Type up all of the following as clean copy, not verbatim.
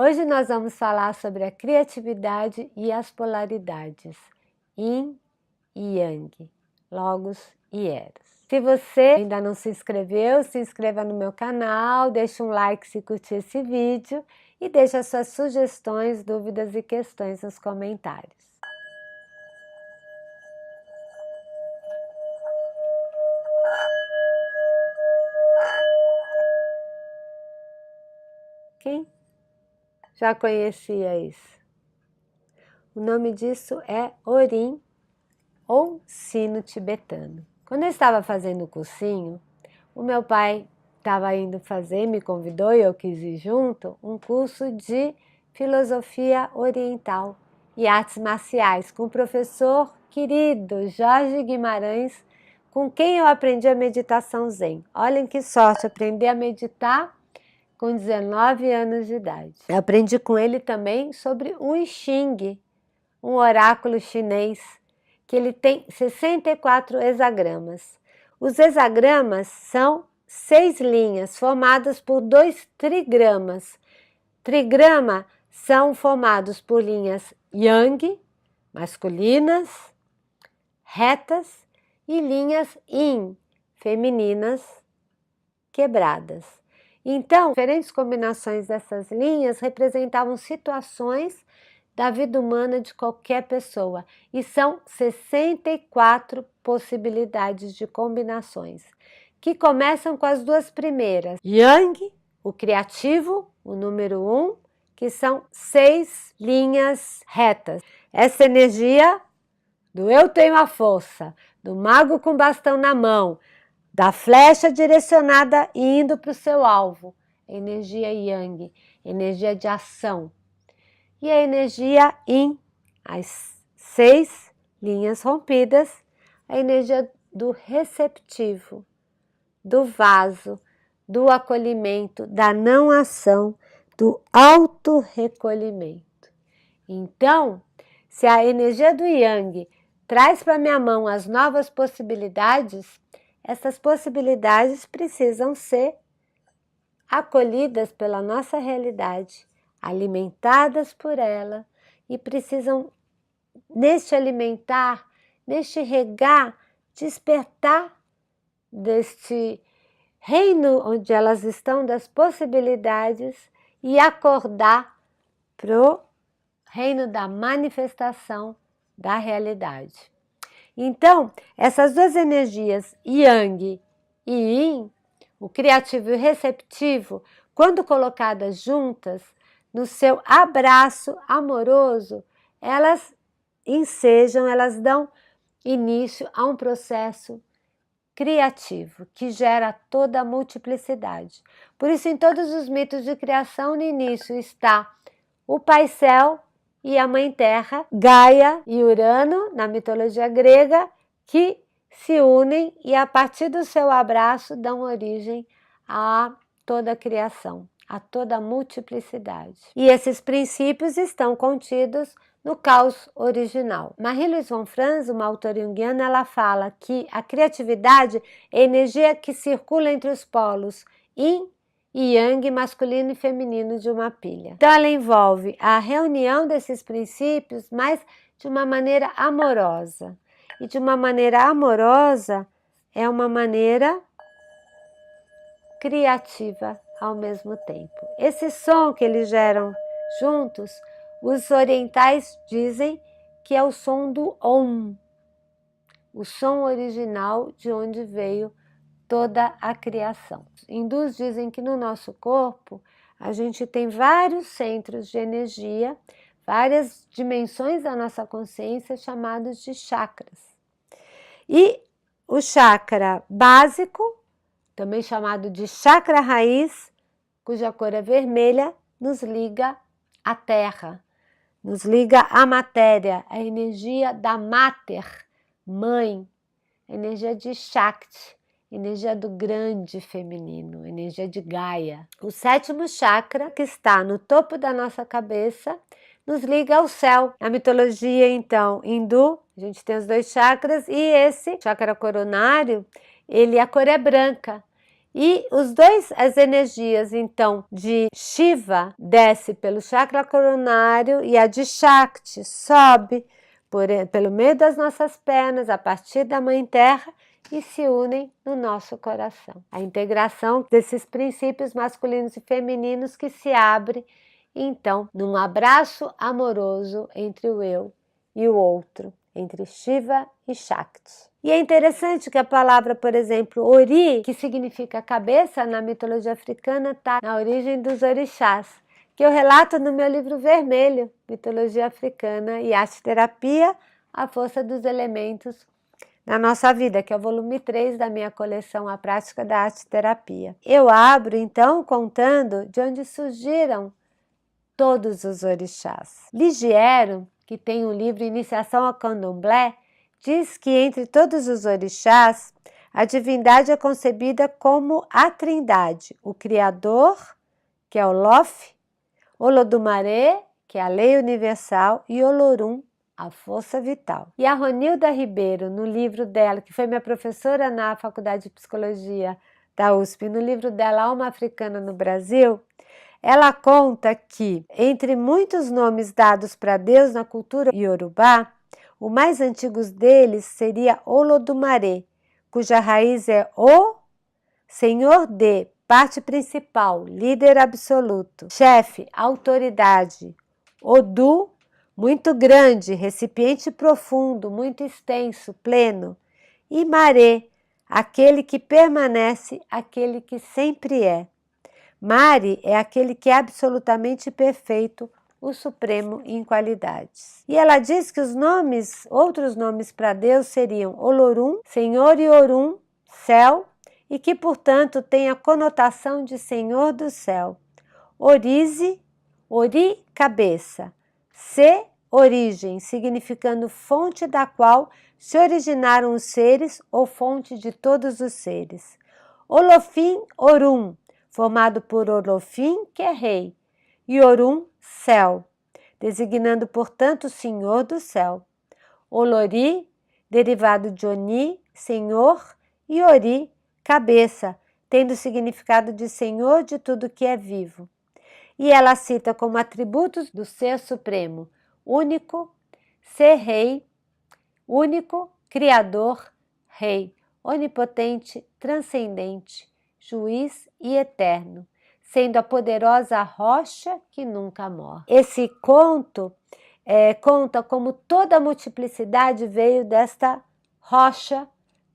Hoje nós vamos falar sobre a criatividade e as polaridades, Yin e Yang, Logos e Eros. Se você ainda não se inscreveu, se inscreva no meu canal, deixe um like se curtir esse vídeo e deixe as suas sugestões, dúvidas e questões nos comentários. Quem já conhecia isso? O nome disso é Orim ou sino tibetano. Quando eu estava fazendo o cursinho, o meu pai estava indo fazer, me convidou e eu quis ir junto, um curso de filosofia oriental e artes marciais com o professor querido Jorge Guimarães, com quem eu aprendi a meditação Zen. Olhem que sorte, aprender a meditar com 19 anos de idade. Eu aprendi com ele também sobre o I Ching, um oráculo chinês, que ele tem 64 hexagramas. Os hexagramas são 6 linhas formadas por 2 trigramas. Trigrama são formados por linhas yang, masculinas, retas, e linhas yin, femininas, quebradas. Então, diferentes combinações dessas linhas representavam situações da vida humana de qualquer pessoa, e são 64 possibilidades de combinações, que começam com as 2 primeiras. Yang, o criativo, o número 1, que são 6 linhas retas. Essa energia do eu tenho a força, do mago com bastão na mão, da flecha direcionada e indo para o seu alvo, energia Yang, energia de ação. E a energia Yin, as 6 linhas rompidas, a energia do receptivo, do vaso, do acolhimento, da não ação, do autorrecolhimento. Então, se a energia do Yang traz para minha mão as novas possibilidades, essas possibilidades precisam ser acolhidas pela nossa realidade, alimentadas por ela, e precisam, neste alimentar, neste regar, despertar deste reino onde elas estão, das possibilidades, e acordar para o reino da manifestação da realidade. Então, essas 2 energias, Yang e Yin, o criativo e o receptivo, quando colocadas juntas, no seu abraço amoroso, elas ensejam, elas dão início a um processo criativo, que gera toda a multiplicidade. Por isso, em todos os mitos de criação, no início está o Pai Céu e a Mãe Terra, Gaia e Urano, na mitologia grega, que se unem e, a partir do seu abraço, dão origem a toda a criação, a toda a multiplicidade. E esses princípios estão contidos no caos original. Marie-Louise von Franz, uma autora junguiana, ela fala que a criatividade é a energia que circula entre os polos Yin e Yang, masculino e feminino, de uma pilha. Então ela envolve a reunião desses princípios, mas de uma maneira amorosa. E de uma maneira amorosa é uma maneira criativa ao mesmo tempo. Esse som que eles geram juntos, os orientais dizem que é o som do Om, o som original de onde veio toda a criação. Hindus dizem que no nosso corpo a gente tem vários centros de energia, várias dimensões da nossa consciência chamados de chakras. E o chakra básico, também chamado de chakra raiz, cuja cor é vermelha, nos liga à terra, nos liga à matéria, a energia da Mater, mãe, a energia de Shakti, energia do grande feminino, energia de Gaia. O 7º chakra, que está no topo da nossa cabeça, nos liga ao céu. Na mitologia, então, hindu, a gente tem os 2 chakras, e esse chakra coronário, a cor é branca. E as energias, então, de Shiva desce pelo chakra coronário e a de Shakti sobe pelo meio das nossas pernas, a partir da Mãe Terra, e se unem no nosso coração. A integração desses princípios masculinos e femininos que se abre, então, num abraço amoroso entre o eu e o outro, entre Shiva e Shakti. E é interessante que a palavra, por exemplo, Ori, que significa cabeça na mitologia africana, está na origem dos orixás, que eu relato no meu livro vermelho, Mitologia Africana e Arte Terapia, a força dos elementos na nossa vida, que é o volume 3 da minha coleção A Prática da Arte Terapia. Eu abro, então, contando de onde surgiram todos os orixás. Ligiero, que tem um livro Iniciação ao Candomblé, diz que entre todos os orixás, a divindade é concebida como a Trindade, o Criador, que é o Lof, Olodumare, que é a lei universal, e Olorum, a força vital. E a Ronilda Ribeiro, no livro dela, que foi minha professora na Faculdade de Psicologia da USP, no livro dela Alma Africana no Brasil, ela conta que, entre muitos nomes dados para Deus na cultura iorubá, o mais antigo deles seria Olodumare, cuja raiz é O, Senhor de, parte principal, líder absoluto, chefe, autoridade, Odu, muito grande, recipiente profundo, muito extenso, pleno, e Mare, aquele que permanece, aquele que sempre é. Mari é aquele que é absolutamente perfeito, o Supremo em qualidades. E ela diz que outros nomes para Deus seriam Olorum, Senhor e Orum, céu, e que, portanto, tem a conotação de Senhor do céu. Orize, Ori, cabeça. Se, origem, significando fonte da qual se originaram os seres ou fonte de todos os seres. Olofim, Orum, formado por Olofim, que é rei, e Orum, céu, designando, portanto, o Senhor do céu. Olori, derivado de Oni, Senhor, e Ori, cabeça, tendo o significado de Senhor de tudo que é vivo. E ela cita como atributos do Ser Supremo, único, ser rei, único, criador, rei, onipotente, transcendente, juiz e eterno, sendo a poderosa rocha que nunca morre. Esse conto conta como toda a multiplicidade veio desta rocha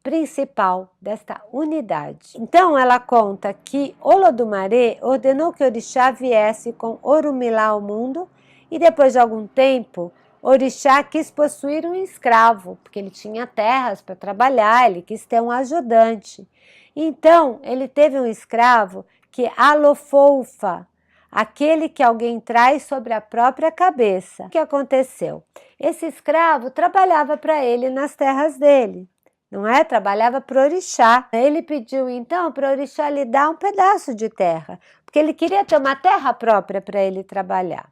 principal, desta unidade. Então ela conta que Olodumare ordenou que Orixá viesse com Orumilá ao mundo e depois de algum tempo Orixá quis possuir um escravo, porque ele tinha terras para trabalhar, ele quis ter um ajudante. Então ele teve um escravo que Alofoufa, aquele que alguém traz sobre a própria cabeça. O que aconteceu? Esse escravo trabalhava para ele nas terras dele, não é? Trabalhava para o orixá. Ele pediu então para o orixá lhe dar um pedaço de terra, porque ele queria ter uma terra própria para ele trabalhar,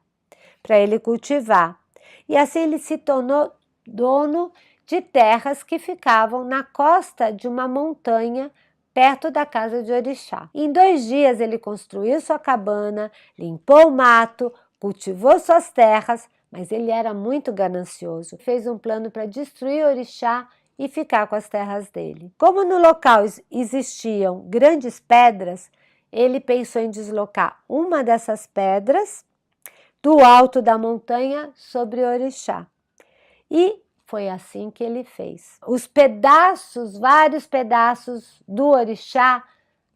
para ele cultivar. E assim ele se tornou dono de terras que ficavam na costa de uma montanha perto da casa de orixá. Em 2 dias ele construiu sua cabana, limpou o mato, cultivou suas terras, mas ele era muito ganancioso. Fez um plano para destruir orixá e ficar com as terras dele. Como no local existiam grandes pedras, ele pensou em deslocar uma dessas pedras do alto da montanha sobre orixá. E foi assim que ele fez. Os pedaços, vários pedaços do orixá,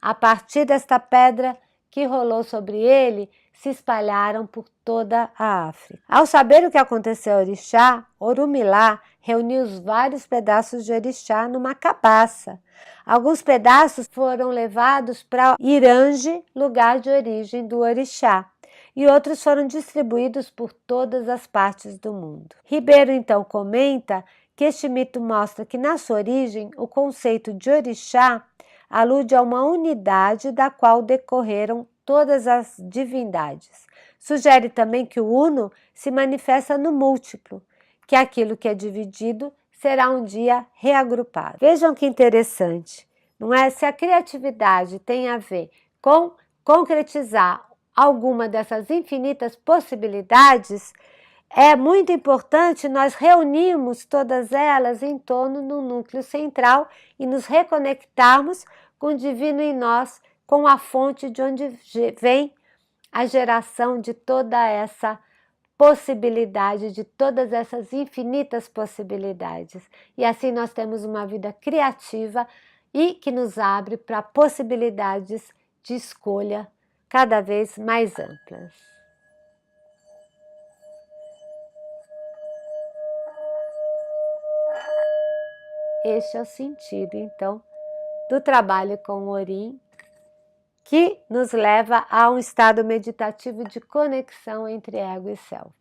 a partir desta pedra que rolou sobre ele, se espalharam por toda a África. Ao saber o que aconteceu ao orixá, Orumilá reuniu os vários pedaços de orixá numa cabaça. Alguns pedaços foram levados para Irange, lugar de origem do orixá, e outros foram distribuídos por todas as partes do mundo. Ribeiro então comenta que este mito mostra que na sua origem o conceito de orixá alude a uma unidade da qual decorreram todas as divindades. Sugere também que o uno se manifesta no múltiplo, que aquilo que é dividido será um dia reagrupado. Vejam que interessante. não é? Se a criatividade tem a ver com concretizar alguma dessas infinitas possibilidades, é muito importante nós reunirmos todas elas em torno do núcleo central e nos reconectarmos com o divino em nós, com a fonte de onde vem a geração de toda essa possibilidade, de todas essas infinitas possibilidades. E assim nós temos uma vida criativa e que nos abre para possibilidades de escolha cada vez mais amplas. Este é o sentido, então, do trabalho com o Orim, que nos leva a um estado meditativo de conexão entre ego e self.